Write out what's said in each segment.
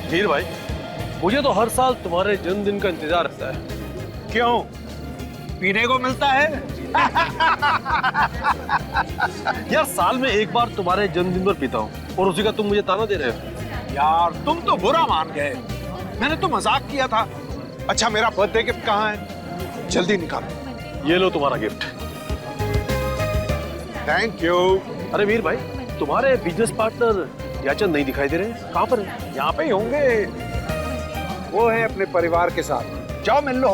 हीर भाई, मुझे तो हर साल तुम्हारे जन्मदिन का इंतजार रहता है। क्यों? पीने को मिलता है? यार साल में एक बार तुम्हारे जन्मदिन पर पीता हूँ और उसी का तुम मुझे ताना दे रहे हो। यार तुम तो बुरा मान गए, मैंने तो मजाक किया था। अच्छा मेरा बर्थडे गिफ्ट कहाँ है? जल्दी निकालो। ये लो तुम्हारा गिफ्ट। Thank you. अरे वीर भाई, तुम्हारे बिजनेस पार्टनर याचन नहीं दिखाई दे रहे, कहाँ पर है? यहाँ पे ही होंगे, वो है अपने परिवार के साथ। जाओ मिल लो।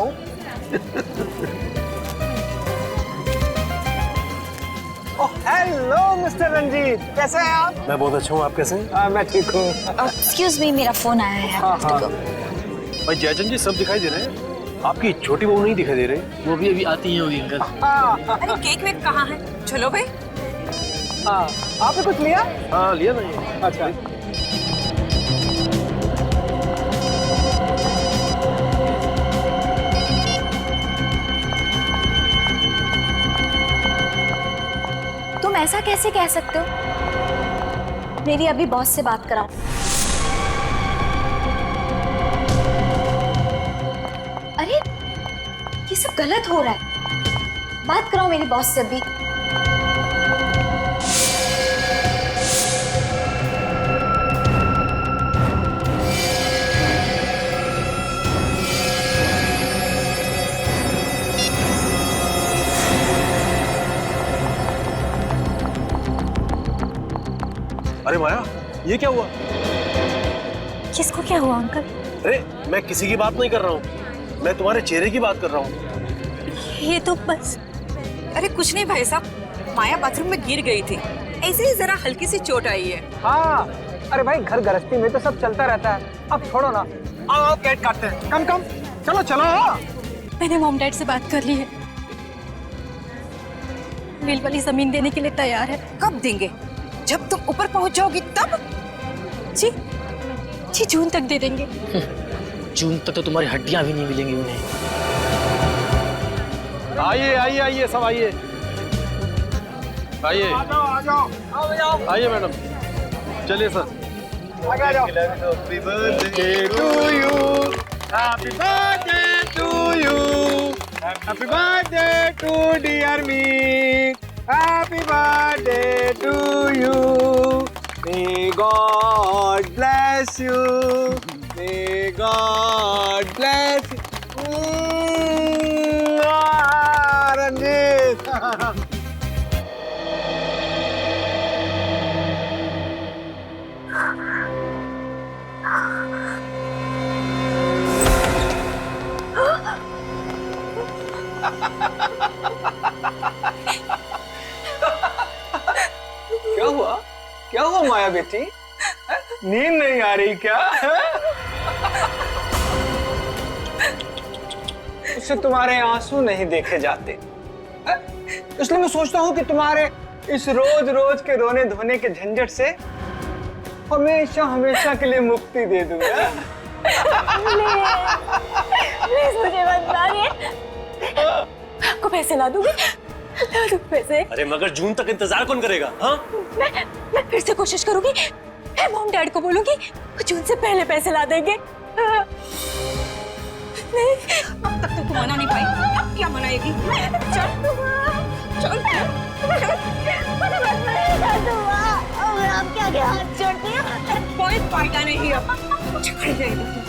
हेलो मिस्टर रंजीत, कैसे हैं आप? मैं बहुत अच्छा हूँ, आप कैसे हैं? मैं ठीक हूँ। एक्सक्यूज मी, मेरा फोन आया है। भाई जयचंद जी सब दिखाई दे रहे हैं, आपकी छोटी बहू नहीं दिखाई दे रही। वो भी अभी आती ही होगी अंकल। अरे केक वेक कहाँ है? चलो भाई। आपने कुछ लिया? हाँ लिया ना ये। अच्छा। तुम ऐसा कैसे कह सकते हो? मेरी अभी बॉस से बात कराओ। अरे ये सब गलत हो रहा है, बात कराओ मेरी बॉस से अभी। अरे माया, ये क्या हुआ? किसको क्या हुआ अंकल? अरे मैं किसी की बात नहीं कर रहा हूँ, मैं तुम्हारे चेहरे की बात कर रहा हूँ। ये तो बस। अरे कुछ नहीं भाई साहब, माया बाथरूम में गिर गई थी, ऐसे ही जरा हल्की सी चोट आई है। हाँ, अरे भाई घर गृहस्थी में तो सब चलता रहता है, अब छोड़ो ना। आओ केक काटते हैं। कम कम, चलो चलो। मैंने मॉम डैड से बात कर ली है, मिल वाली जमीन देने के लिए तैयार है। कब देंगे? जब तुम ऊपर पहुंच जाओगी तब? जी जी, जून तक दे देंगे। जून तक तो तुम्हारी हड्डियां भी नहीं मिलेंगी उन्हें। आइए आइए आइए, सब आइए आइए। आ जाओ। आइए मैडम, चलिए सर। आगे आ जाओ। Happy birthday to you, happy birthday to you, happy birthday to dear me, happy birthday to you, may God bless you, may God bless you. Ranjit. क्या हुआ? क्या हुआ माया बेटी? नींद नहीं आ रही क्या? उससे तुम्हारे आंसू नहीं देखे जाते, इसलिए मैं सोचता हूँ कि तुम्हारे इस रोज रोज के रोने धोने के झंझट से हमेशा हमेशा के लिए मुक्ति दे दूंगा। प्लीज मुझे मत मारिए, आपको पैसे ला दूंगी, ला दूं पैसे। अरे मगर जून तक इंतजार कौन करेगा? हाँ, मैं फिर से कोशिश करूंगी, मैं मॉम डैड को बोलूंगी, वो जून से पहले पैसे ला देंगे। नहीं, अब तक तो तू मना नहीं पाई, अब क्या मनाएगी? चल चल आप क्या हाथ छोड़ती हैं? कोई फायदा नहीं अब, झगड़ जाएगी तू।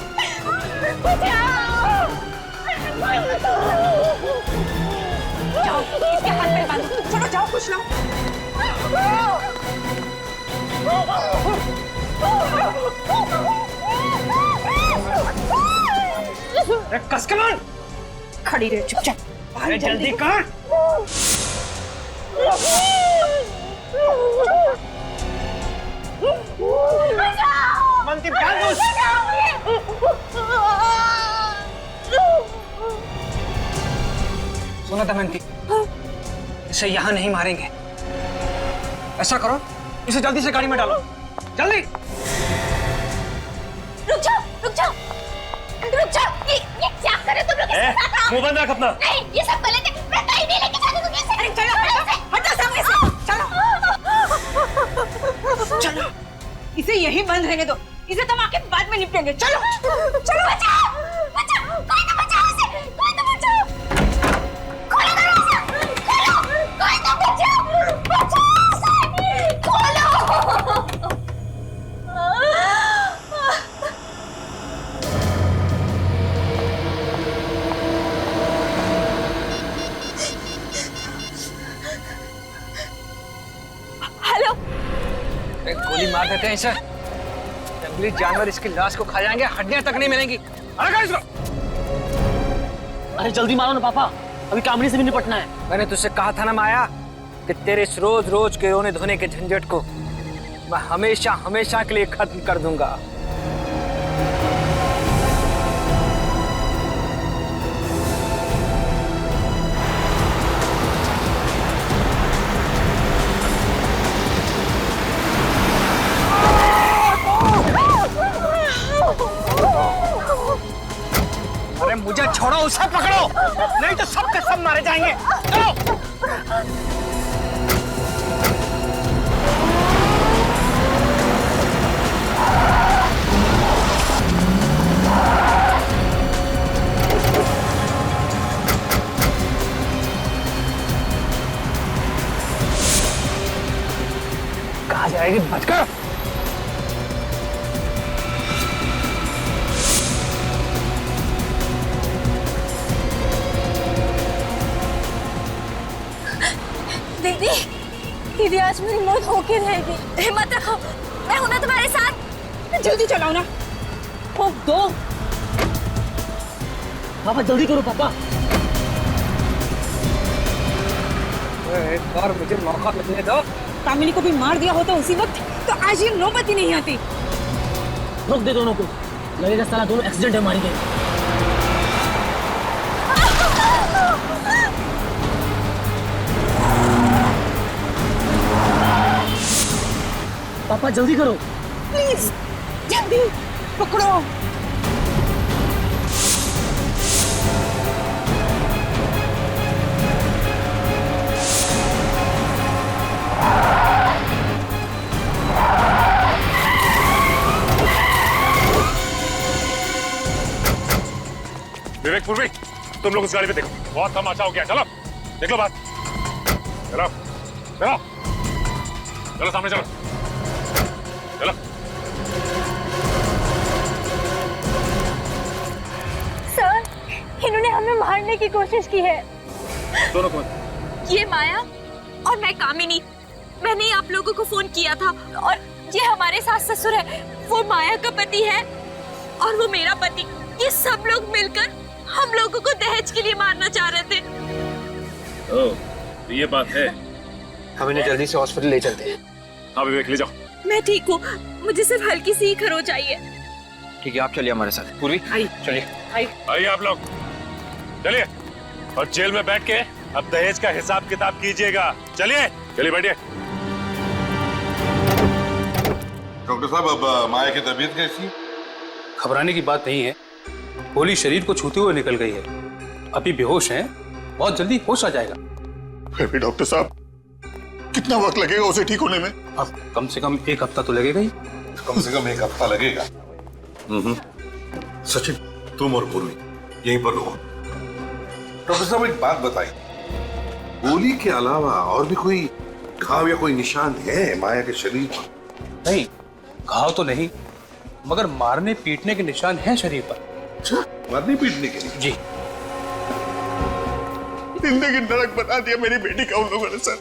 जाओ इसके हाथ पे बांधो, चलो जाओ कुछ लाओ। कस के मार। खड़ी रहे चुपचाप। अरे जल्दी कर। मंती सुना दमयंती, इसे यहाँ नहीं मारेंगे। ऐसा करो, इसे जल्दी से गाड़ी में डालो, जल्दी। रुक जाओ, रुक जाओ, रुक जाओ। ये क्या करे तुम लोग? मुंह बंद रख अपना। नहीं, ये सब गलत है। मैं कहीं नहीं लेके जाने दूंगी इसे। अरे चलो हटो सामने से, चलो चलो, इसे यही बंद रहने दो, इसे तो हम आके बाद में निपटेंगे। चलो चलो, बचाओ बचाओ, कोई तो बचाओ इसे, कोई तो बचाओ, खोलो दरवाजा, खोलो, कोई तो बचाओ, बचाओ इसे, खोलो। हेलो, गोली मार देते हैं इसे, जंगली जानवर इसकी लाश को खा जाएंगे, हड्डियां तक नहीं मिलेंगी। अरे कर इसको। अरे जल्दी मारो ना पापा, अभी कामनी से भी निपटना है। मैंने तुझसे कहा था ना माया कि तेरे इस रोज रोज के रोने धोने के झंझट को मैं हमेशा हमेशा के लिए खत्म कर दूंगा। अरे मुझे छोड़ो, उसे पकड़ो, नहीं तो सब के सब मारे जाएंगे। चलो। कहाँ जाएगी बचकर? दीदी, दीदी आज मेरी मौत होके रहेगी। हिम्मत रखो, मैं हूं ना तुम्हारे साथ। जल्दी चलाओ ना। फूंक दो पापा, जल्दी करो पापा। एक बार मुझे मौका मिलने दो। कामिनी को भी मार दिया होता उसी वक्त तो आज ये नौबत ही नहीं आती। रोक दे दोनों को, लगेगा साला दोनों एक्सीडेंट है मारी गए। पापा जल्दी करो प्लीज, जल्दी पकड़ो। विवेक पूर्वी, तुम लोग उस गाड़ी पे देखो, बहुत तमाशा हो गया। चलो देख लो बात। चलो चलो चलो, सामने चलो चलो। सर, इन्होंने हमें मारने की कोशिश की है। दोनों कौन? ये माया और मैं कामिनी। मैंने ही आप लोगों को फोन किया था और ये हमारे सास ससुर है। वो माया का पति है और वो मेरा पति। ये सब लोग मिलकर हम लोगों को दहेज के लिए मारना चाह रहे थे। ओह, तो ये बात है। हम इन्हें जल्दी से हॉस्पिटल ले चलते हैं। हाँ विवेक, ले जाओ। मैं ठीक हूँ, मुझे सिर्फ हल्की सी ही खरोच चाहिए। ठीक है, आप चलिए हमारे साथ। पूर्वी चलिए। आइए आप लोग, चलिए। और जेल में बैठ के अब दहेज का हिसाब किताब कीजिएगा। चलिए चलिए, बैठिए। डॉक्टर साहब, अब माया की तबीयत कैसी है? घबराने की बात नहीं है, गोली शरीर को छूते हुए निकल गई है। अभी बेहोश हैं, बहुत जल्दी होश आ जाएगा। फिर भी डॉक्टर साहब, कितना वक्त लगेगा उसे ठीक होने में? अब कम से कम 1 हफ्ता तो लगेगा ही। कम से कम 1 हफ्ता लगेगा। सचिन, तुम और पूर्वी यहीं पर रहो। डॉक्टर साहब, एक बात बताइए, गोली के अलावा और भी कोई घाव या कोई निशान है माया के शरीर पर? नहीं, घाव तो नहीं, मगर मारने पीटने के निशान हैं शरीर पर। अच्छा, मारने पीटने के लिए? जी। जिंदगी नरक बना दिया मेरी बेटी का उन लोगों ने सर।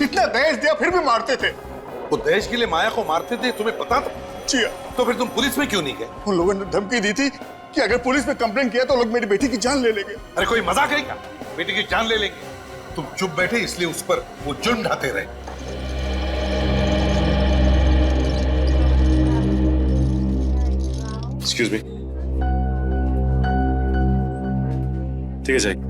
इतना दहेज दिया फिर भी मारते थे। वो दहेज के लिए माया को मारते थे, तुम्हें पता था? जी। तो फिर तुम पुलिस में क्यों नहीं गए? उन लोगों ने धमकी दी थी कि अगर पुलिस में कंप्लेंट किया तो लोग मेरी बेटी की जान ले लेंगे। अरे कोई मजाक है क्या? बेटी की जान ले लेंगे? तुम चुप बैठे इसलिए उस पर वो जुर्म ढाते रहे। Excuse me. ठीक है जाइए।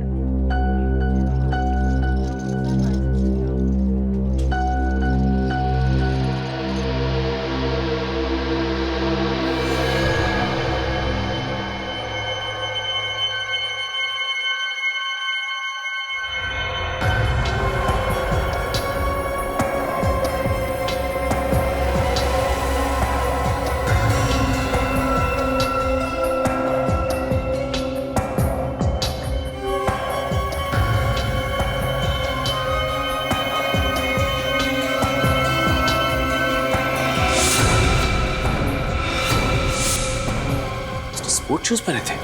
स्पोर्ट शूज पहने थे।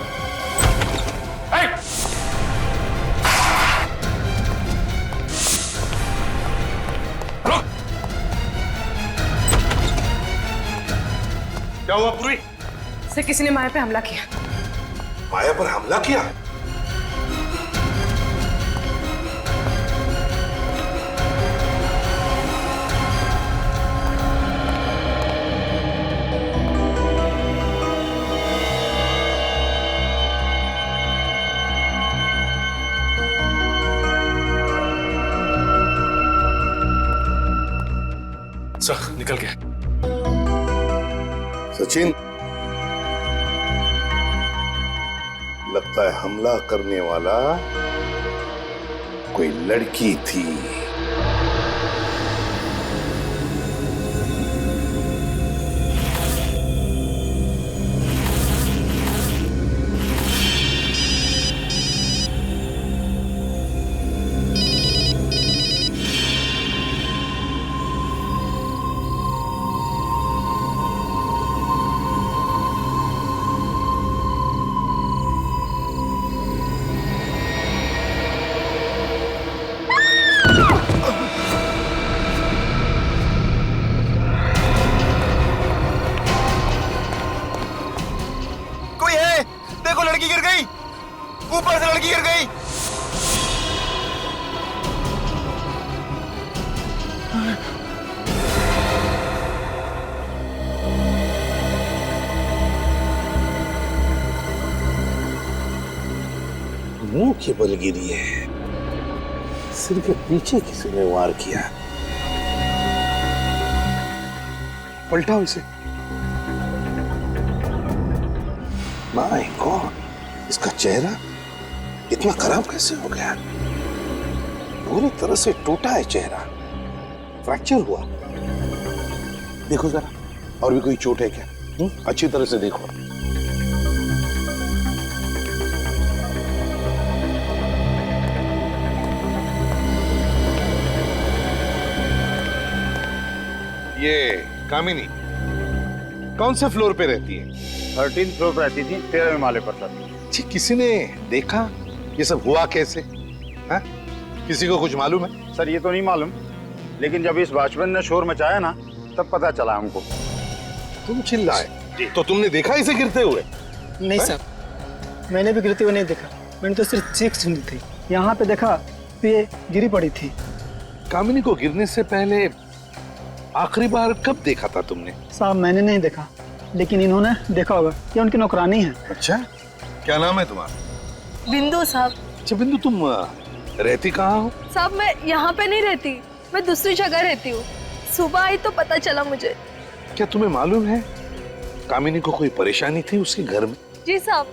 क्या हुआ पूरी? सर किसी ने माया पे हमला किया। माया पर हमला किया? सर निकल गया। सचिन, लगता है हमला करने वाला कोई लड़की थी। लड़की गिर गई, ऊपर से लड़की गिर गई। मुंह के बल गिरी है, सिर के पीछे किसी ने वार किया। पलटाओ इसे। माय गॉड, इसका चेहरा इतना खराब कैसे हो गया? पूरी तरह से टूटा है चेहरा, फ्रैक्चर हुआ। देखो जरा, और भी कोई चोट है क्या? अच्छी तरह से देखो। ये कामिनी कौन से फ्लोर पे रहती है? 13th फ्लोर पर रहती थी, 13वें माले पर सर। जी, किसी ने देखा ये सब हुआ कैसे? हा? किसी को कुछ मालूम है? सर ये तो नहीं मालूम, लेकिन जब इस वॉचमैन ने शोर मचाया ना, तब पता चला हमको। तुम चिल्लाए तो तुमने देखा इसे गिरते हुए? नहीं सर, मैंने भी गिरते हुए नहीं देखा। मैंने तो सिर्फ चीख सुनी थी। यहाँ पे देखा तो ये गिरी पड़ी थी। कामिनी को गिरने से पहले आखिरी बार कब देखा था तुमने? साहब मैंने नहीं देखा, लेकिन इन्होंने देखा होगा। ये उनकी नौकरानी है। अच्छा, क्या नाम है तुम्हारा? बिंदु साहब। अच्छा बिंदु, तुम रहती कहाँ हो? साहब मैं यहाँ पे नहीं रहती, मैं दूसरी जगह रहती हूँ। सुबह आई तो पता चला मुझे। क्या तुम्हें मालूम है कामिनी को कोई परेशानी थी उसके घर में? जी साहब,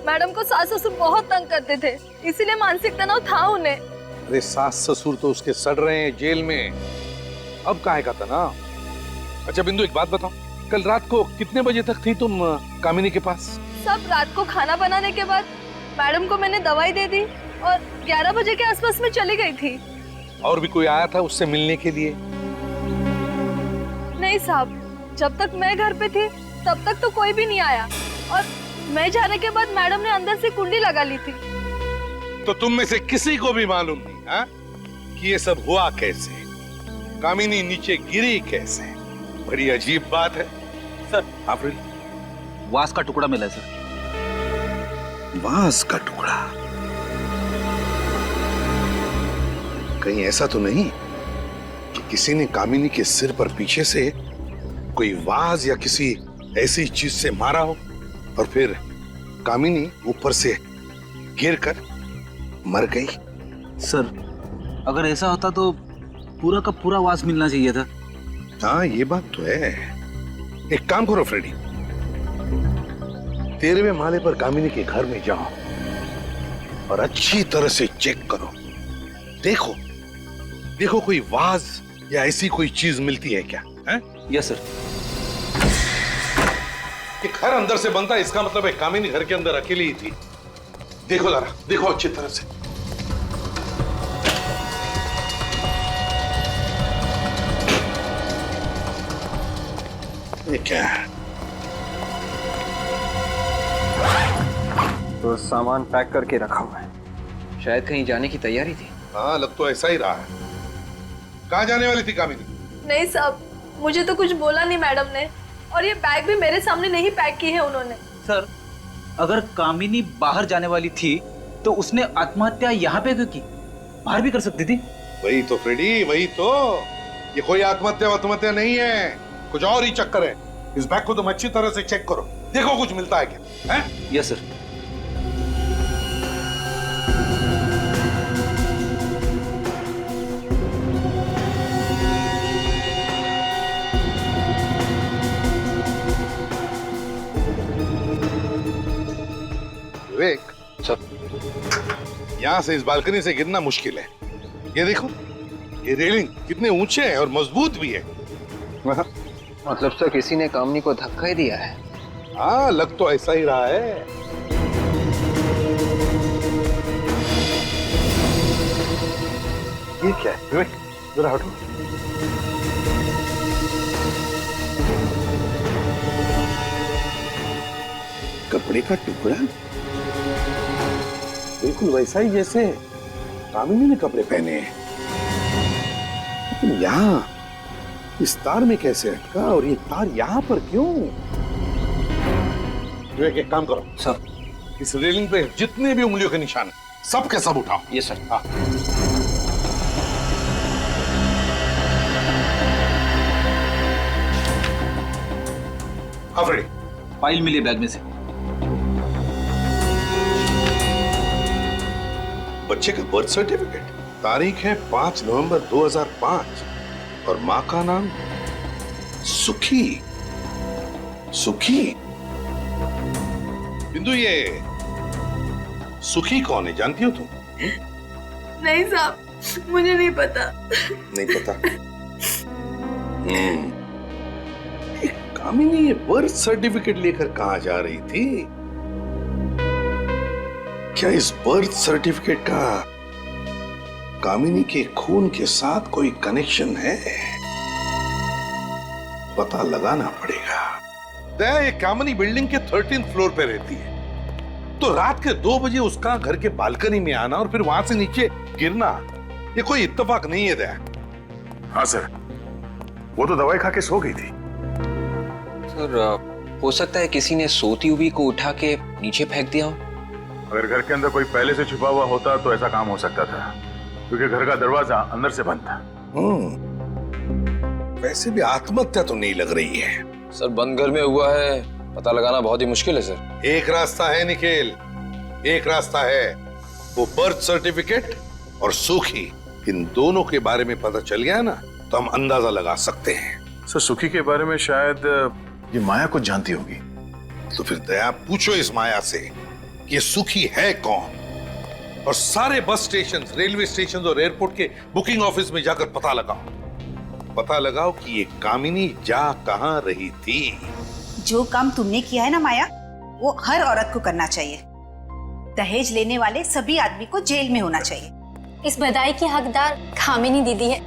मैडम को सास ससुर बहुत तंग करते थे, इसीलिए मानसिक तनाव था उन्हें। अरे सास ससुर तो उसके सड़ रहे हैं जेल में, अब काहे का तनाव? अच्छा बिंदु, एक बात बताओ, कल रात को कितने बजे तक थी तुम कामिनी के पास? सब रात को खाना बनाने के बाद मैडम को मैंने दवाई दे दी और 11 बजे के आसपास में चली गई थी। और भी कोई आया था उससे मिलने के लिए? नहीं साहब, जब तक मैं घर पे थी तब तक तो कोई भी नहीं आया, और मैं जाने के बाद मैडम ने अंदर से कुंडी लगा ली थी। तो तुम में से किसी को भी मालूम नहीं हा? कि ये सब हुआ कैसे? कामिनी नीचे गिरी कैसे? बड़ी अजीब बात है सर। आफरीन, वास का टुकड़ा मिला है सर। वास का टुकड़ा? कहीं ऐसा तो नहीं कि किसी ने कामिनी के सिर पर पीछे से कोई वाज या किसी ऐसी चीज से मारा हो और फिर कामिनी ऊपर से गिरकर मर गई? सर अगर ऐसा होता तो पूरा का पूरा वास मिलना चाहिए था। हाँ ये बात तो है। एक काम करो फ्रेडी, 13वें माले पर कामिनी के घर में जाओ और अच्छी तरह से चेक करो। देखो देखो कोई वाज या ऐसी कोई चीज मिलती है क्या? है? Yes sir. कि घर अंदर से बनता है, इसका मतलब है कामिनी घर के अंदर अकेली ही थी। देखो जरा, देखो अच्छी तरह से। ये क्या है? तो सामान पैक करके रखा हुआ है, शायद कहीं जाने की तैयारी थी। हाँ, लग तो ऐसा ही रहा है। कहाँ जाने वाली थी कामिनी? नहीं साहब, मुझे तो कुछ बोला नहीं मैडम ने, और ये बैग भी मेरे सामने नहीं पैक की है उन्होंने। सर, अगर कामिनी बाहर जाने वाली थी तो उसने आत्महत्या यहाँ पे क्यों की? बाहर भी कर सकती थी। वही तो फ्रेडी, वही तो। ये कोई आत्महत्या नहीं है, कुछ और ही चक्कर है। इस बैग को तुम अच्छी तरह से चेक करो, देखो कुछ मिलता है क्या। हैं? Yes sir. विवेक, सर, यहाँ से इस बालकनी से गिरना मुश्किल है। ये देखो, ये रेलिंग कितने ऊंचे हैं और मजबूत भी है। मतलब सर किसी ने कामिनी को धक्का ही दिया है। हाँ, लग तो ऐसा ही रहा है। ये क्या है विवेक, जरा हटो। कपड़े का टुकड़ा बिल्कुल वैसा ही जैसे कामिनी ने कपड़े पहने हैं, लेकिन यहाँ इस तार में कैसे अटका और ये तार यहाँ पर क्यों? विवेक, एक काम करो सर, इस रेलिंग पे जितने भी उंगलियों के निशान सब के सब उठाओ। ये सर। हाँ। फ्रेडी, फाइल मिली बैग में से। बच्चे का बर्थ सर्टिफिकेट, तारीख है 5 नवंबर 2005 और माँ का नाम सुखी। सुखी? बिंदु, ये सुखी कौन है, जानती हो तुम? नहीं साहब, मुझे नहीं पता। नहीं पता? कामिनी ये बर्थ सर्टिफिकेट लेकर कहाँ जा रही थी? क्या इस बर्थ सर्टिफिकेट का कामिनी के खून के साथ कोई कनेक्शन है? पता लगाना पड़ेगा। दया, ये कामिनी बिल्डिंग के 13th फ्लोर पे रहती है, तो रात के 2 बजे उसका घर के बालकनी में आना और फिर वहां से नीचे गिरना, ये कोई इत्तेफाक नहीं है दया। हाँ सर, वो तो दवाई खा के सो गई थी। सर, हो सकता है किसी ने सोती हुई को उठा के नीचे फेंक दिया हो। अगर घर के अंदर कोई पहले से छुपा हुआ होता तो ऐसा काम हो सकता था, क्योंकि घर का दरवाजा अंदर से बंद था। वैसे भी आत्महत्या तो नहीं लग रही है। सर, बंद घर में हुआ है, पता लगाना बहुत ही मुश्किल है सर। एक रास्ता है निखिल, एक रास्ता है। वो बर्थ सर्टिफिकेट और सुखी, इन दोनों के बारे में पता चल गया ना, तो हम अंदाजा लगा सकते हैं। सर, सुखी के बारे में शायद ये माया कुछ जानती होगी। तो फिर दया, पूछो इस माया से ये सुखी है कौन, और सारे बस स्टेशन, रेलवे स्टेशन और एयरपोर्ट के बुकिंग ऑफिस में जाकर पता लगाओ कि ये कामिनी जा कहां रही थी। जो काम तुमने किया है ना माया, वो हर औरत को करना चाहिए। दहेज लेने वाले सभी आदमी को जेल में होना चाहिए। इस बधाई की हकदार कामिनी दीदी है,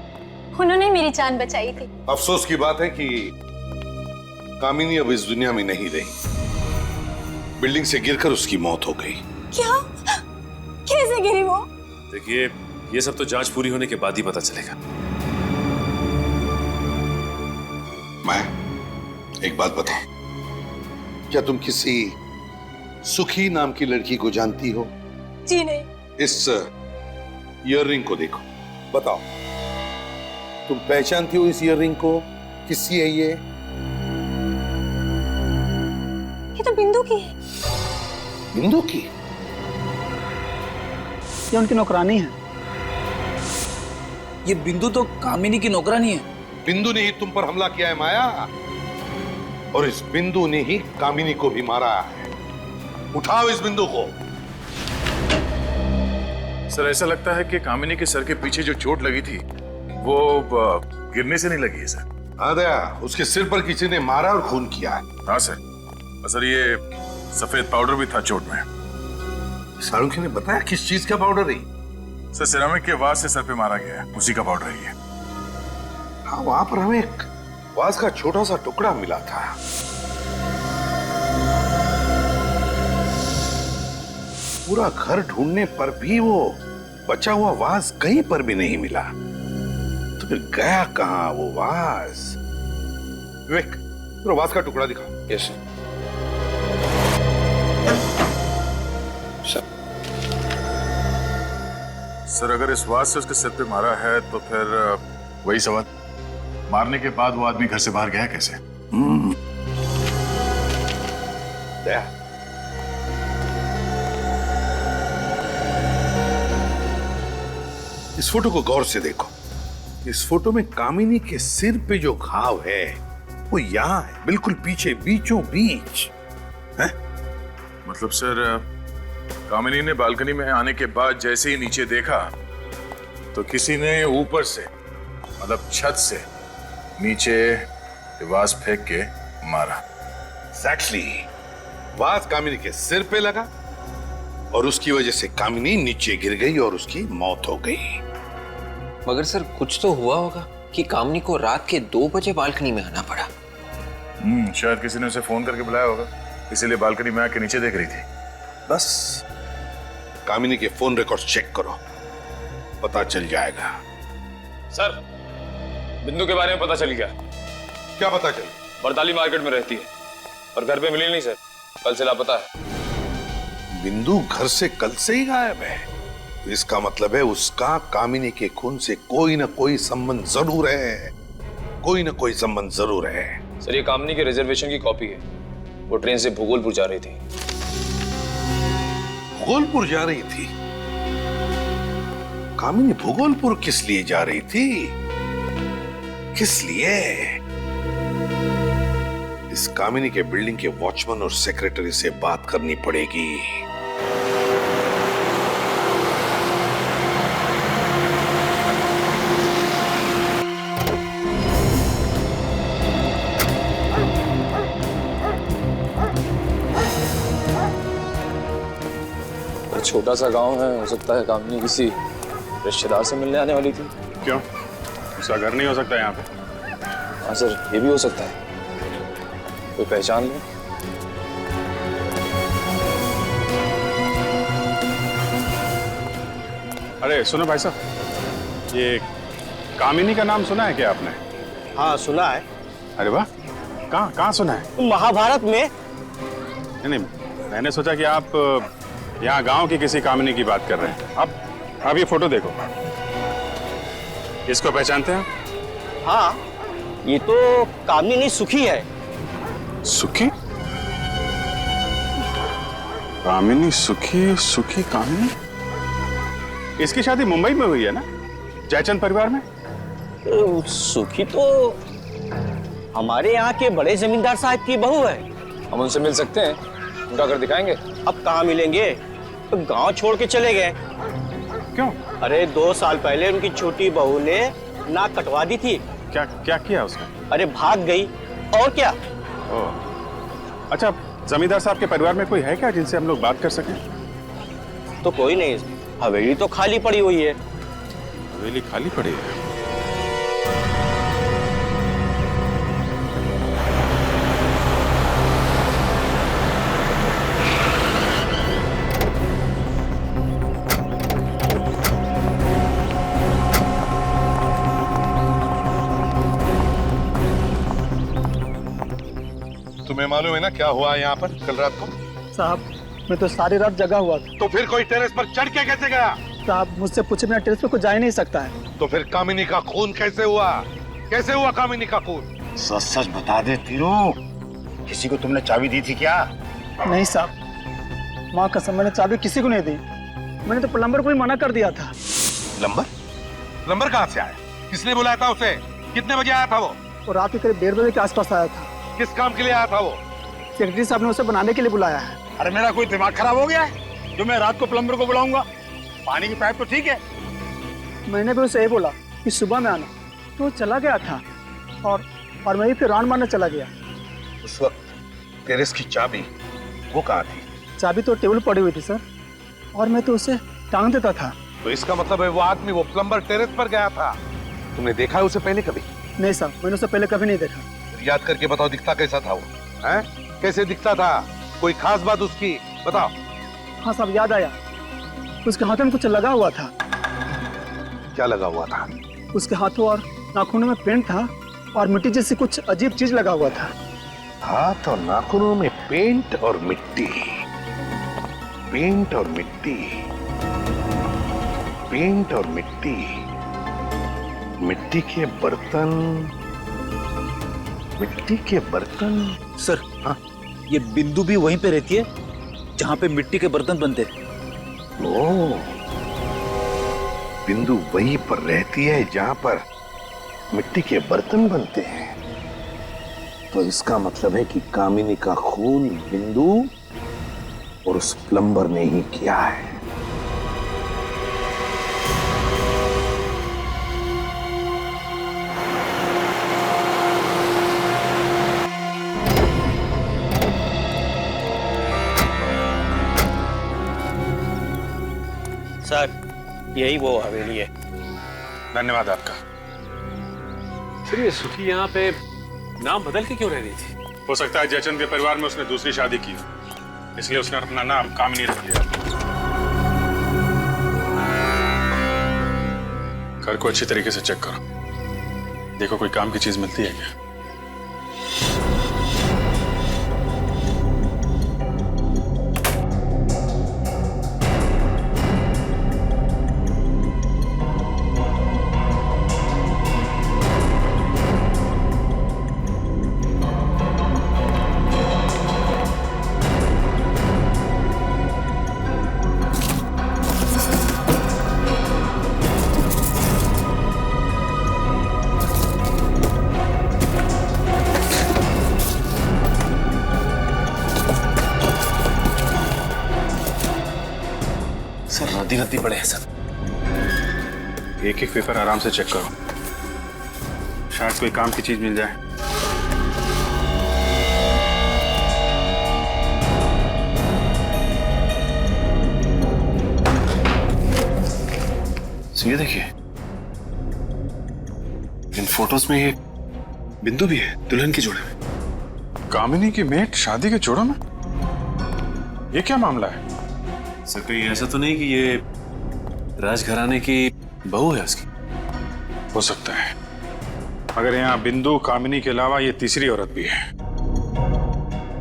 उन्होंने मेरी जान बचाई थी। अफसोस की बात है कि कामिनी अब इस दुनिया में नहीं रही। बिल्डिंग से गिरकर उसकी मौत हो गई। क्या? कैसे गिरी वो? देखिए, ये सब तो जांच पूरी होने के बाद ही पता चलेगा। मैं एक बात बताऊं, क्या तुम किसी सुखी नाम की लड़की को जानती हो? जी नहीं। इस ईयररिंग को देखो, बताओ तुम पहचानती हो इस ईयररिंग को? किसकी है ये? ये तो बिंदु की है। बिंदु की? ये उनकी नौकरानी है। ये बिंदु तो कामिनी की नौकरानी है। बिंदु ने ही तुम पर हमला किया है माया, और इस बिंदु ने ही कामिनी को भी मारा है। उठाओ इस बिंदु को। सर, ऐसा लगता है कि कामिनी के सर के पीछे जो चोट लगी थी वो गिरने से नहीं लगी है सर। हाँ दया, उसके सिर पर किसी ने मारा और खून किया है। हाँ सर, सर ये सफेद पाउडर भी था चोट में। सारुखी ने बताया किस चीज का पाउडर है? सर, सिरामिक के वास से सर पे मारा गया है, उसी का पाउडर ही है। हाँ, वहां पर हमें एक वास का छोटा सा टुकड़ा मिला था। पूरा घर ढूंढने पर भी वो बचा हुआ वाज कहीं पर भी नहीं मिला। तो फिर गया कहाँ वो वाज? विवेक, तो वाज का टुकड़ा दिखाओ। Yes sir. सर अगर इस वाज से उसके सिर पे मारा है तो फिर वही सवाल, मारने के बाद वो आदमी घर से बाहर गया कैसे? दया, इस फोटो को गौर से देखो। इस फोटो में कामिनी के सिर पे जो घाव है वो यहां है, बिल्कुल पीछे, बीचों बीच है। मतलब सर कामिनी ने बालकनी में आने के बाद जैसे ही नीचे देखा तो किसी ने ऊपर से, मतलब छत से नीचे वाज फेंक के मारा। Exactly. वाज कामिनी के सिर पे लगा और उसकी वजह से कामिनी नीचे गिर गई और उसकी मौत हो गई। मगर सर कुछ तो हुआ होगा कि कामिनी को रात के 2 बजे बालकनी में आना पड़ा। शायद किसी ने उसे फोन करके बुलाया होगा, इसीलिए बालकनी में आके नीचे देख रही थी। बस कामिनी के फोन रिकॉर्ड चेक करो, पता चल जाएगा। सर बिंदु के बारे में पता चल गया। क्या पता चल? बरताली मार्केट में रहती है और घर पे मिली नहीं सर, कल से लापता है। बिंदु घर से कल से ही गायब है, तो इसका मतलब है उसका कामिनी के खून से कोई ना कोई संबंध जरूर है, कोई ना कोई संबंध जरूर है। सर ये कामिनी के रिजर्वेशन की कॉपी है, वो ट्रेन से भूगोलपुर जा रही थी। भूगोलपुर जा रही थी? कामिनी भूगोलपुर किस लिए जा रही थी? किस लिए? इस कामिनी के बिल्डिंग के वॉचमैन और सेक्रेटरी से बात करनी पड़ेगी। छोटा सा गांव है, हो सकता है कामिनी किसी रिश्तेदार से मिलने आने वाली थी। क्यों? उसका घर नहीं हो सकता यहाँ पे? हाँ सर, ये भी हो सकता है। कोई पहचान ले? अरे सुनो भाई साहब, ये कामिनी का नाम सुना है क्या आपने? हाँ सुना है। अरे वाह, कहाँ सुना है? महाभारत में। नहीं, मैंने सोचा कि आप यहाँ गांव की किसी कामिनी की बात कर रहे हैं। अब ये फोटो देखो, इसको पहचानते हैं? हाँ, ये तो कामिनी सुखी है। सुखी? कामिनी सुखी, सुखी कामिनी? इसकी शादी मुंबई में हुई है ना, जयचंद परिवार में? सुखी तो हमारे यहाँ के बड़े जमींदार साहब की बहू है। हम उनसे मिल सकते हैं, उनका घर दिखाएंगे। अब कहाँ मिलेंगे, तो गांव छोड़ के चले गए। क्यों? अरे 2 साल पहले उनकी छोटी बहू ने नाक कटवा दी थी। क्या क्या किया उसने? अरे भाग गई, और क्या। अच्छा, जमींदार साहब के परिवार में कोई है क्या जिनसे हम लोग बात कर सकें? तो कोई नहीं, हवेली तो खाली पड़ी हुई है। हवेली खाली पड़ी है? तुम्हें मालूम है ना क्या हुआ यहाँ पर कल रात को? साहब मैं तो सारी रात जगा हुआ था। तो फिर कोई टेरेस पर चढ़ के कैसे गया? साहब मुझसे पूछे बिना टेरेस पे कोई जा ही नहीं सकता है। तो फिर कामिनी का खून कैसे हुआ? कैसे हुआ कामिनी का खून? सच सच बता दे तीरू, किसी को तुमने चाबी दी थी क्या? नहीं साहब, माँ कसम मैंने चाबी किसी को नहीं दी। मैंने तो प्लम्बर को ही मना कर दिया था। प्लम्बर? प्लम्बर कहाँ से आया? किसने बुलाया था उसे? कितने बजे आया था वो? वो रात के करीब 1:30 बजे के आसपास आया था। किस काम के लिए आया था वो? सेक्रेटरी साहब ने उसे बनाने के लिए बुलाया है। अरे मेरा कोई दिमाग खराब हो गया है जो मैं रात को प्लम्बर को बुलाऊंगा? पानी की पाइप तो ठीक है। मैंने भी उसे यही बोला कि सुबह में आना, तो वो चला गया था और मैं भी फिर राउंड मारने चला गया। उस वक्त टेरेस की चाबी वो कहाँ थी? चाबी तो टेबल पड़ी हुई थी सर, और मैं तो उसे टांग देता था। तो इसका मतलब है वो आदमी, वो प्लम्बर टेरेस पर गया था। तुमने देखा है उसे पहले कभी? नहीं साहब, मैंने उसे पहले कभी नहीं देखा। याद करके बताओ, दिखता कैसा था वो? हैं? कैसे दिखता था? कोई खास बात उसकी बताओ। हाँ साहब, याद आया। उसके हाथों में कुछ लगा हुआ था। क्या लगा हुआ था? उसके हाथों और नाखूनों में पेंट था और मिट्टी जैसी कुछ अजीब चीज लगा हुआ था। हाथ और नाखूनों में पेंट और मिट्टी, पेंट और मिट्टी, पेंट और मिट्टी, मिट्टी के बर्तन, मिट्टी के बर्तन। सर, हाँ, ये बिंदु भी वहीं पे रहती है जहां पे मिट्टी के बर्तन बनते हैं। ओह, बिंदु वहीं पर रहती है जहां पर मिट्टी के बर्तन बनते हैं। तो इसका मतलब है कि कामिनी का खून बिंदु और उस प्लम्बर ने ही किया है। सर, यही वो हवेली है। धन्यवाद आपका। सर, ये सुखी यहाँ पे नाम बदल के क्यों रह रही थी? हो सकता है जयचंद के परिवार में उसने दूसरी शादी की, इसलिए उसने अपना नाम कामिनी रख लिया। घर को अच्छी तरीके से चेक करो, देखो कोई काम की चीज मिलती है क्या। रद्दी पड़े हैं सब। एक एक पेपर आराम से चेक करो, शायद कोई काम की चीज मिल जाए। ये देखिए, इन फोटोज में ये बिंदु भी है दुल्हन के जोड़े में। कामिनी की मेट शादी के जोड़ों में? ये क्या मामला है? सर, कहीं ऐसा तो नहीं कि ये राजघराने की बहू है उसकी? हो सकता है, मगर यहाँ बिंदु कामिनी के अलावा ये तीसरी औरत भी है।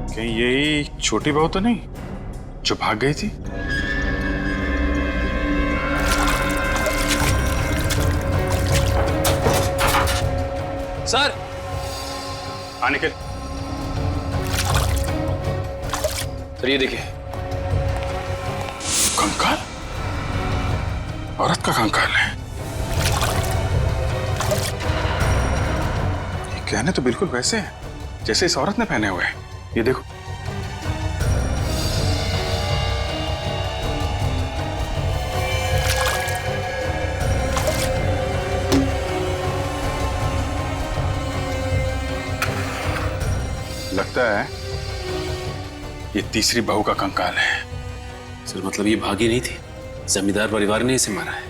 कहीं यही छोटी बहू तो नहीं जो भाग गई थी? सर, आने के। सर, ये देखिए, कंकाल, औरत का कंकाल है। ये गहने तो बिल्कुल वैसे हैं जैसे इस औरत ने पहने हुए हैं। ये देखो, लगता है ये तीसरी बहू का कंकाल है। सर, मतलब ये भागी नहीं थी, जमींदार परिवार ने इसे मारा है।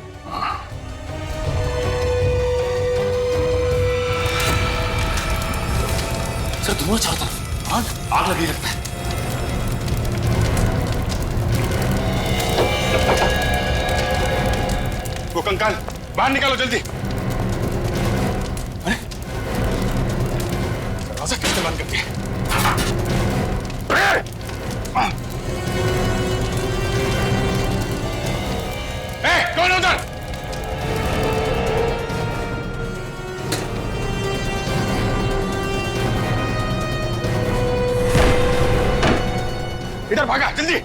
सर, धुआं चारों तरफ, आग लगी लगता है। वो कंकाल बाहर निकालो जल्दी। अरे, दरवाजा किसने बंद कर दिया? कौन उधर? इधर भागा जल्दी।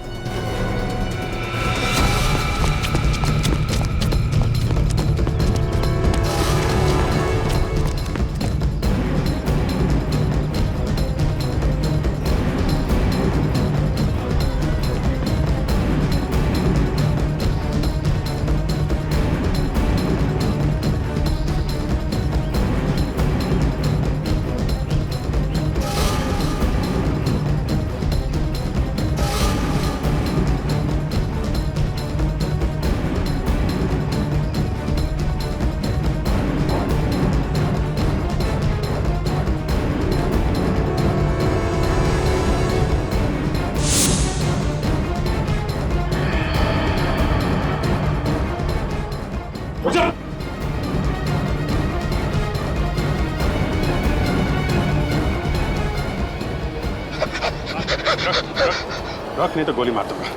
रख नहीं तो गोली मार दूंगा।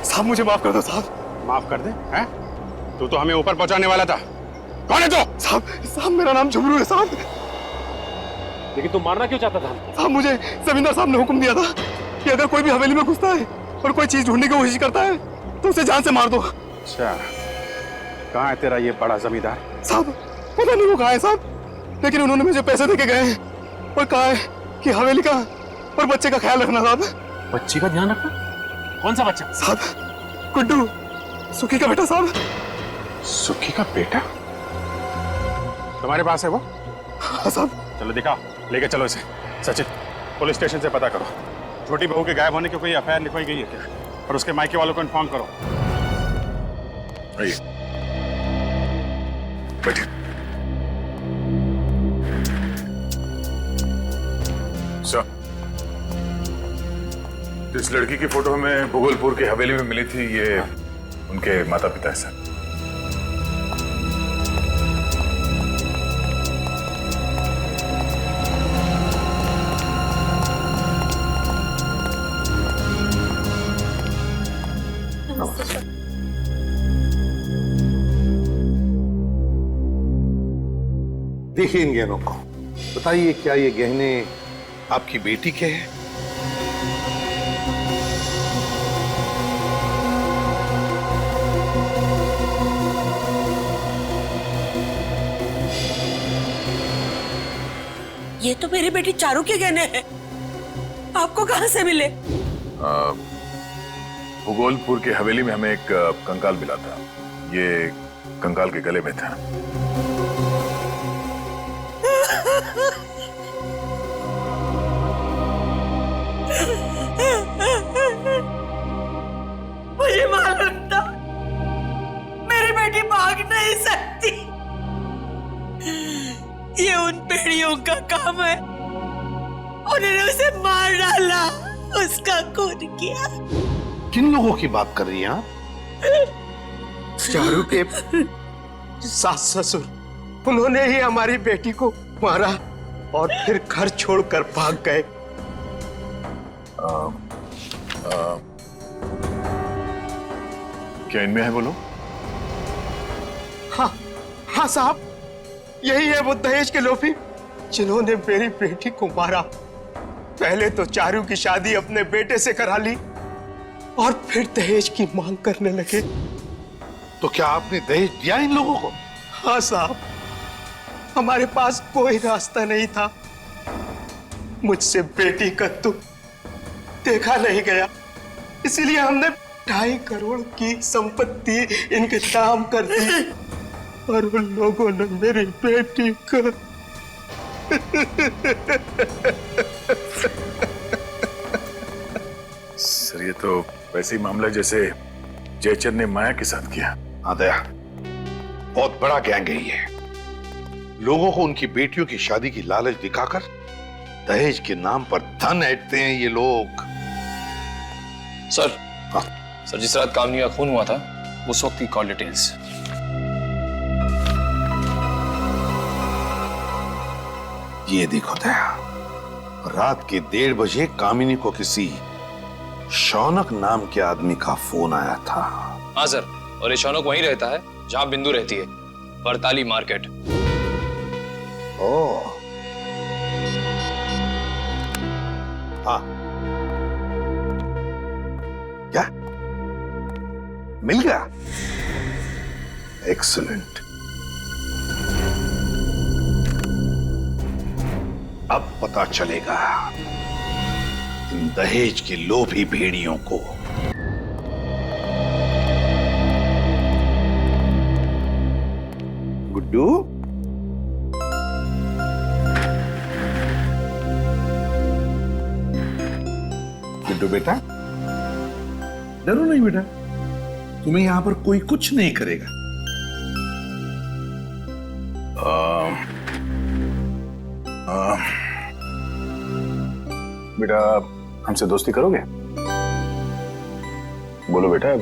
साहब मुझे माफ कर दो साहब। माफ कर दे? हैं? तू तो हमें ऊपर पहुंचाने वाला था। कौन है तू? साहब मेरा नाम झुमरू है साहब। लेकिन तुम मारना क्यों चाहता था? साहब मुझे जमींदार साहब ने हुक्म दिया था कि अगर कोई भी हवेली में घुसता है और कोई चीज ढूंढने की कोशिश करता है तो उसे जान से मार दो। अच्छा, कहाँ है तेरा ये बड़ा जमींदार? साहब पता नहीं वो कहाँ है साहब, लेकिन उन्होंने मुझे पैसे देके गए हैं और कहा है कि हवेली का और बच्चे का ख्याल रखना साहब। बच्चे का ध्यान रखना? कौन सा बच्चा? साहब गुड्डू, सुखी का बेटा साहब। सुखी का बेटा? तुम्हारे पास है वो? हाँ साहब। चलो दिखाओ, लेके चलो इसे। सचिन, पुलिस स्टेशन से पता करो छोटी बहू के गायब होने की कोई एफआईआर लिखवाई गई है क्या, और उसके मायके वालों को इन्फॉर्म करो। आइए बैठिए। सर, इस लड़की की फोटो हमें भूगोलपुर की हवेली में मिली थी, ये उनके माता पिता है सर। देखिए इन गहनों को, बताइए क्या ये गहने आपकी बेटी के हैं? ये तो मेरी बेटी चारू के गहने हैं। आपको कहां से मिले? भूगोलपुर की हवेली में हमें एक कंकाल मिला था, ये कंकाल के गले में था। मुझे मालूम था मेरी बेटी भाग नहीं सकती। ये उन पेड़ियों का काम है, उन्होंने उसे मार डाला, उसका खून किया। किन लोगों की बात कर रही हैं आप? चारू के सास ससुर, उन्होंने ही हमारी बेटी को मारा और फिर घर छोड़कर भाग गए। क्या इनमें है बोलो? हाँ साहब, यही है वो दहेज के लोभी जिन्होंने मेरी बेटी को मारा। पहले तो चारू की शादी अपने बेटे से करा ली और फिर दहेज की मांग करने लगे। तो क्या आपने दहेज दिया इन लोगों को? हाँ साहब, हमारे पास कोई रास्ता नहीं था। मुझसे बेटी का दुख देखा नहीं गया, इसीलिए हमने 2.5 करोड़ की संपत्ति इनके नाम कर दी और उन लोगों ने मेरी बेटी को सर, ये तो वैसे ही मामला जैसे जयचंद ने माया के साथ किया। हाँ दया, बहुत बड़ा गैंग है ये। लोगों को उनकी बेटियों की शादी की लालच दिखाकर दहेज के नाम पर धन ऐंठते हैं ये लोग। सर, हाँ सर, जिस रात कामनी का खून हुआ था उस वक्त की कॉल डिटेल्स। ये देखो दया, रात के 1:30 बजे कामिनी को किसी शौनक नाम के आदमी का फोन आया था। हाँ सर, और ये शौनक वहीं रहता है जहां बिंदु रहती है, बरताली मार्केट। ओह, हाँ, क्या मिल गया? एक्सीलेंट। अब पता चलेगा इन दहेज के लोभी भेड़ियों को। गुड्डू, गुड्डू बेटा, डरो नहीं बेटा, तुम्हें यहां पर कोई कुछ नहीं करेगा। बेटा, हमसे दोस्ती करोगे? बोलो बेटा,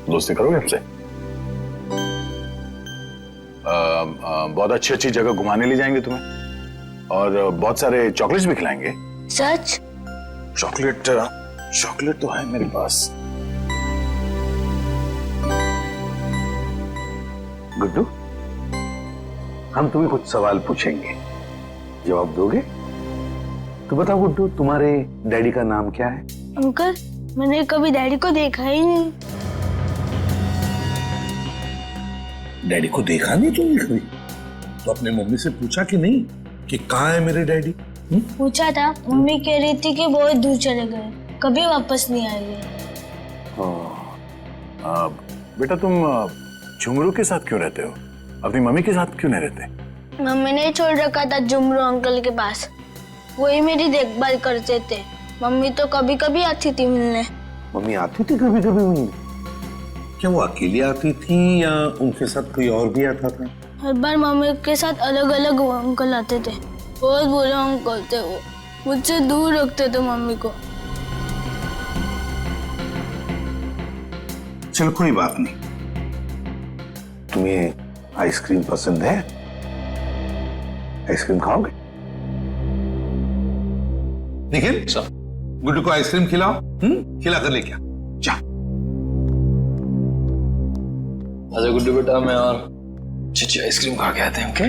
दोस्ती करोगे हमसे? बहुत अच्छी अच्छी जगह घुमाने ले जाएंगे तुम्हें और बहुत सारे चॉकलेट्स भी खिलाएंगे। सच? चॉकलेट चॉकलेट तो है मेरे पास। गुड्डू, हम तुम्हें कुछ सवाल पूछेंगे, जवाब दोगे? तो बताओ गुड्डू, तुम्हारे डैडी का नाम क्या है? अंकल, मैंने कभी डैडी को देखा ही नहीं। डैडी को देखा नहीं तुमने कभी? तो अपने मम्मी से पूछा कि नहीं कि कहाँ है मेरे डैडी? पूछा था, मम्मी कह रही थी कि बहुत दूर चले गए, कभी वापस नहीं आएंगे। बेटा तुम झुमरू के साथ क्यों रहते हो? अपनी मम्मी के साथ क्यों नहीं रहते? मम्मी ने छोड़ रखा था जुमरू अंकल के पास, वही मेरी देखभाल करते थे। मम्मी तो कभी कभी आती थी मिलने। मम्मी आती थी कभी कभी मिलने? क्या वो अकेली आती थी या उनके साथ कोई और भी आता था? हर बार मम्मी के साथ अलग अलग अंकल आते थे। बहुत बुरे अंकल थे वो, मुझसे दूर रखते थे मम्मी को। चल कोई बात नहीं। तुम्हें आइसक्रीम पसंद है? आइसक्रीम खाओगे? निखिल, गुड्डू को आइसक्रीम खिलाओ। खिला कर लेके आ। जा। आजा गुड्डू बेटा, मैं और चिची आइसक्रीम खा के आते हैं। Okay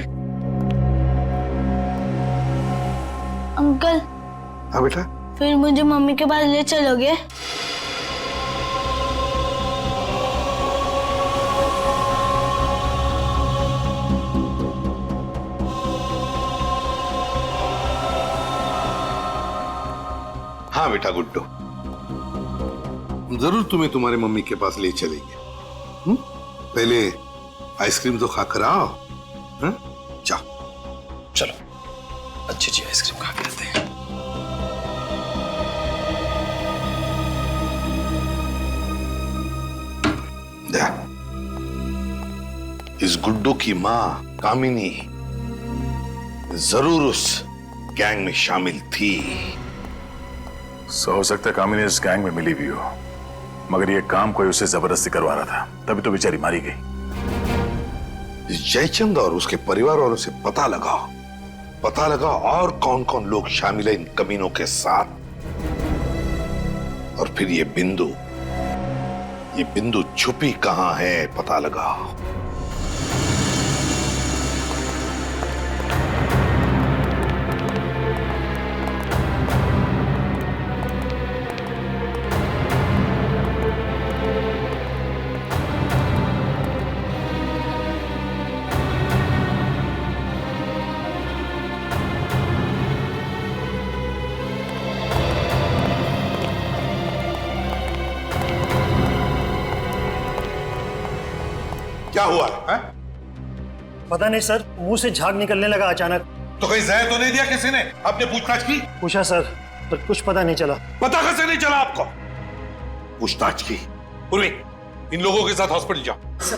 uncle. हाँ बेटा। फिर मुझे मम्मी के पास ले चलोगे? हाँ बेटा गुड्डू, जरूर तुम्हें तुम्हारे मम्मी के पास ले चलेंगे। पहले आइसक्रीम तो खाकर आओ। जाओ। चलो, अच्छी अच्छी आइसक्रीम खा के आते हैं। इस गुड्डू की माँ कामिनी जरूर उस गैंग में शामिल थी। हो सकता है कामिनी इस गैंग में मिली भी हो, मगर ये काम कोई उसे जबरदस्ती करवा रहा था, तभी तो बेचारी मारी गई। इस जयचंद और उसके परिवार वालों से पता लगाओ और कौन कौन लोग शामिल है इन कमीनों के साथ। और फिर ये बिंदु छुपी कहां है पता लगाओ। क्या हुआ है? पता नहीं सर, मुंह से झाग निकलने लगा अचानक। तो कहीं जहर तो नहीं दिया किसी ने? आपने पूछताछ की? पूछा सर, पर कुछ पता नहीं चला। पता कैसे नहीं चला आपको? पूछताछ की। पूर्वी, इन लोगों के साथ हॉस्पिटल जाओ।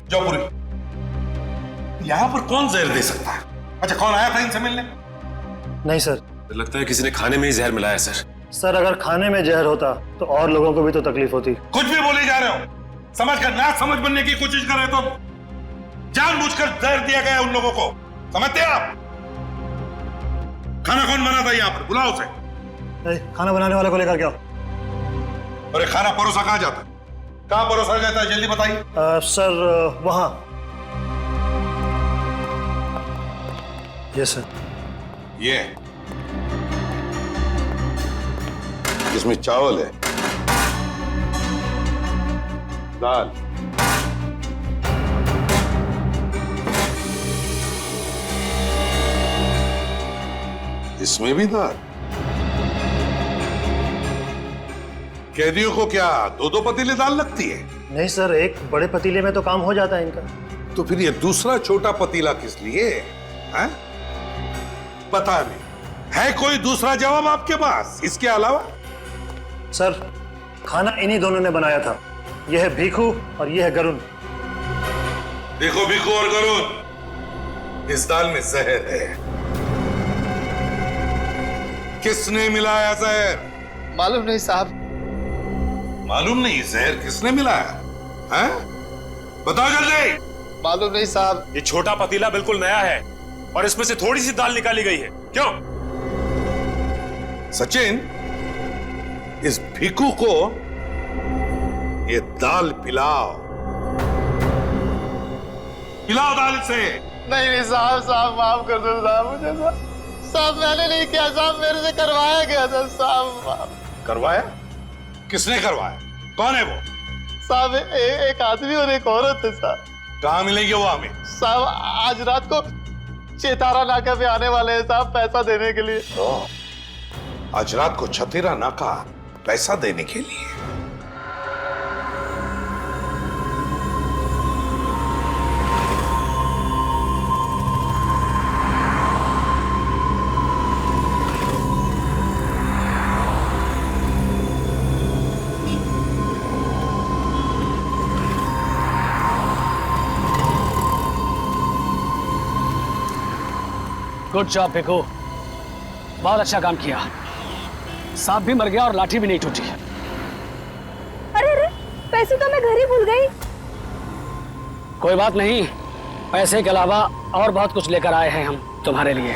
जाओ पूर्वी। यहाँ पर कौन जहर दे सकता है? अच्छा, कौन आया था इनसे मिलने? नहीं सर। लगता है किसी ने खाने में ही जहर मिलाया सर। सर, अगर खाने में जहर होता तो और लोगों को भी तो तकलीफ होती। कुछ भी बोले जा रहे हो, समझ कर ना समझ बनने की कोशिश कर रहे तो जानबूझकर जहर दिया गया उन लोगों को, समझते हैं आप? खाना कौन बना था यहाँ पर? बुलाओ उसे। खाना बनाने वाले को लेकर क्या? अरे खाना परोसा कहाँ जाता? कहाँ परोसा जाता है? जल्दी बताइए। सर, वहां। ये सर। ये इसमें चावल है, दाल, इसमें भी दाल। कैदियों को क्या दो दो पतीले दाल लगती है? नहीं सर, एक बड़े पतीले में तो काम हो जाता है इनका। तो फिर ये दूसरा छोटा पतीला किस लिए है? पता नहीं। है कोई दूसरा जवाब आपके पास इसके अलावा? सर, खाना इन्हीं दोनों ने बनाया था। यह है भीखू और यह है गरुण। देखो भीखू और गरुण, इस दाल में जहर है। किसने मिलाया जहर? मालूम नहीं साहब। मालूम नहीं? जहर किसने मिलाया है? बताओ जल्दी। मालूम नहीं साहब। ये छोटा पतीला बिल्कुल नया है और इसमें से थोड़ी सी दाल निकाली गई है। क्यों? सचिन, इस भिखू को ये दाल पिलाओ, पिलाओ दाल से। नहीं नहीं साहब, साहब माफ कर दो साहब मुझे। साहब मैंने नहीं किया साहब, मेरे से करवाया गया था साहब। करवाया? किसने करवाया? कौन है वो? साहब एक आदमी और एक औरत है साहब। कहाँ मिलेंगे वो हमें? साहब आज रात को चेतारा नाका पे आने वाले हैं साहब, पैसा देने के लिए। आज रात को छतीरा नाका पैसा देने के लिए? गुड जॉब भिखू, बहुत अच्छा काम किया। सांप भी मर गया और लाठी भी नहीं टूटी। अरे अरे, पैसे तो मैं घर ही भूल गई। कोई बात नहीं, पैसे के अलावा और बहुत कुछ लेकर आए हैं हम तुम्हारे लिए।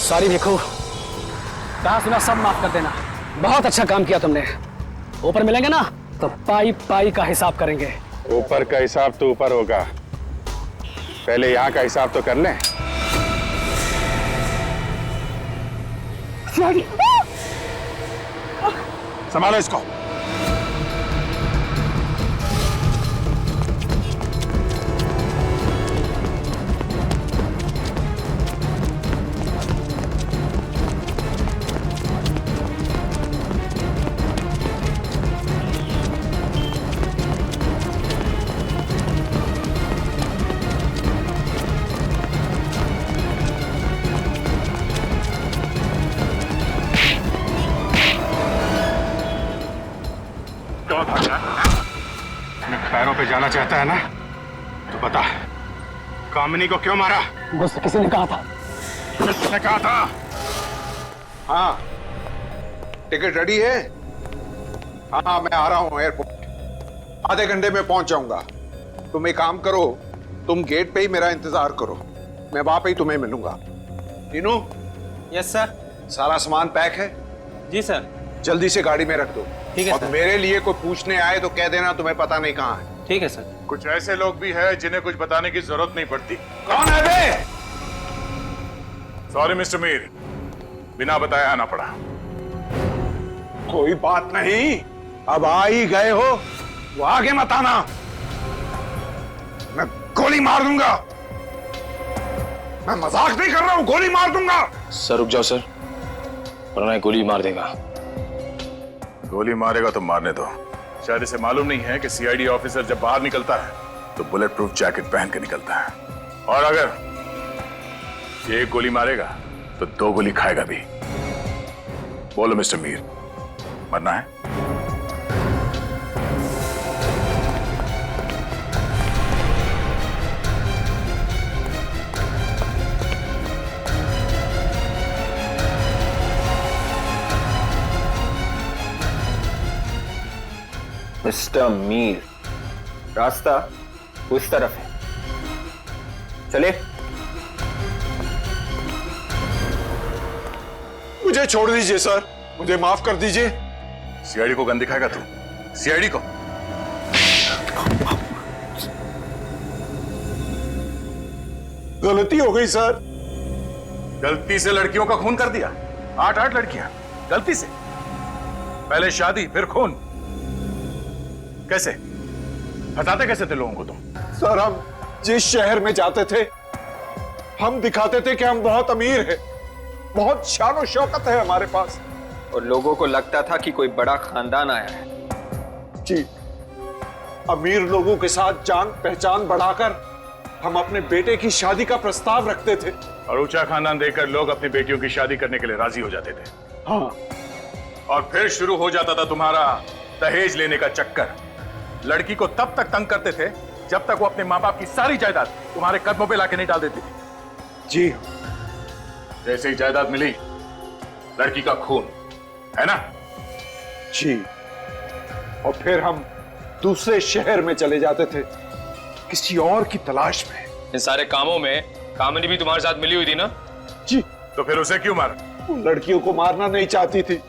सॉरी भिखू, कहा सुना सब माफ कर देना। बहुत अच्छा काम किया तुमने। ऊपर मिलेंगे ना तो पाई पाई का हिसाब करेंगे। ऊपर का हिसाब तो ऊपर होगा, पहले यहाँ का हिसाब तो कर लें। संभालो इसको। पैरों पे जाना चाहता है ना, तो बता कामिनी को क्यों मारा? मुझसे किसी ने कहा था। किसने कहा था? हाँ, टिकट रेडी है? हाँ मैं आ रहा हूँ एयरपोर्ट, आधे घंटे में पहुंच जाऊंगा। तुम एक काम करो, तुम गेट पे ही मेरा इंतजार करो, मैं वहां पे ही तुम्हें मिलूंगा। तीनों? Yes sir. सारा सामान पैक है? जी सर। जल्दी से गाड़ी में रख दो। ठीक है और सर। मेरे लिए कोई पूछने आए तो कह देना तुम्हें पता नहीं कहाँ है। ठीक है सर। कुछ ऐसे लोग भी हैं जिन्हें कुछ बताने की जरूरत नहीं पड़ती। कौन है बे? सॉरी मिस्टर मीर, बिना बताए आना पड़ा। कोई बात नहीं, अब आ ही गए हो, वो आगे मत आना, मैं गोली मार दूंगा। मैं मजाक नहीं कर रहा हूं, गोली मार दूंगा। सर रुक जाओ सर, वरना ये गोली मार देगा। गोली मारेगा तो मारने दो। शायद इसे मालूम नहीं है कि सीआईडी ऑफिसर जब बाहर निकलता है तो बुलेट प्रूफ जैकेट पहन के निकलता है, और अगर ये एक गोली मारेगा तो 2 गोली खाएगा भी। बोलो मिस्टर मीर, मरना है? मिस्टर मीर, रास्ता उस तरफ है, चले। मुझे छोड़ दीजिए सर, मुझे माफ कर दीजिए। सीआईडी को गन दिखाएगा तू? सीआईडी को? गलती हो गई सर। गलती से लड़कियों का खून कर दिया? 8 लड़कियां गलती से? पहले शादी फिर खून? कैसे हटाते कैसे थे लोगों को तुम? सर हम जिस शहर में जाते थे हम दिखाते थे कि हम बहुत अमीर हैं, बहुत शान और शौकत है हमारे पास, और लोगों को लगता था कि कोई बड़ा खानदान आया है। जी, अमीर लोगों के साथ जान पहचान बढ़ाकर हम अपने बेटे की शादी का प्रस्ताव रखते थे। और ऊंचा खानदान देखकर लोग अपनी बेटियों की शादी करने के लिए राजी हो जाते थे। हाँ, और फिर शुरू हो जाता था तुम्हारा दहेज लेने का चक्कर। लड़की को तब तक तंग करते थे जब तक वो अपने माँ बाप की सारी जायदाद तुम्हारे कदमों पे लाके नहीं डाल देती थी। जी, जैसे ही जायदाद मिली, लड़की का खून, है ना? जी, और फिर हम दूसरे शहर में चले जाते थे किसी और की तलाश में। इन सारे कामों में कामिनी भी तुम्हारे साथ मिली हुई थी ना? जी। तो फिर उसे क्यों मारा? लड़कियों को मारना नहीं चाहती थी,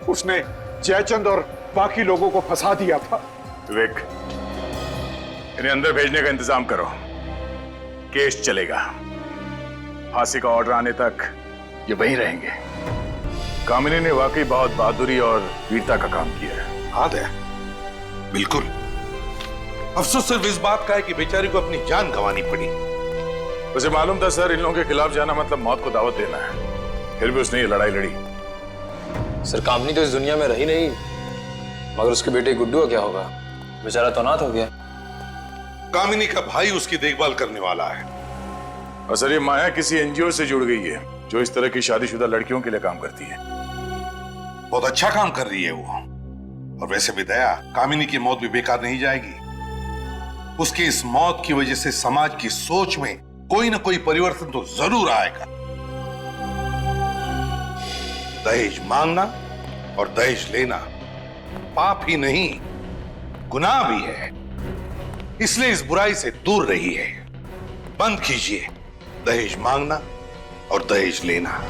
उसने जयचंद और बाकी लोगों को फंसा दिया था। विवेक, इन्हें अंदर भेजने का इंतजाम करो, केस चलेगा। फांसी का ऑर्डर आने तक ये वहीं रहेंगे। कामिनी ने वाकई बहुत बहादुरी और वीरता का काम किया है। हाँ दया, बिल्कुल। अफसोस सिर्फ इस बात का है कि बेचारी को अपनी जान गंवानी पड़ी। उसे मालूम था सर, इन लोगों के खिलाफ जाना मतलब मौत को दावत देना है, फिर भी उसने ये लड़ाई लड़ी। सर कामनी तो इस दुनिया में रही नहीं, मगर उसके बेटे गुड्डू का क्या होगा? बेचारा तो अनाथ हो गया। कामिनी का भाई उसकी देखभाल करने वाला है। और सर ये माया किसी एनजीओ से जुड़ गई है जो इस तरह की शादीशुदा लड़कियों के लिए काम करती है। बहुत अच्छा काम कर रही है वो। और वैसे भी दया, कामिनी की मौत भी बेकार नहीं जाएगी। उसकी इस मौत की वजह से समाज की सोच में कोई ना कोई परिवर्तन तो जरूर आएगा। दहेज मांगना और दहेज लेना पाप ही नहीं, गुनाह भी है। इसलिए इस बुराई से दूर रहिए। बंद कीजिए दहेज मांगना और दहेज लेना।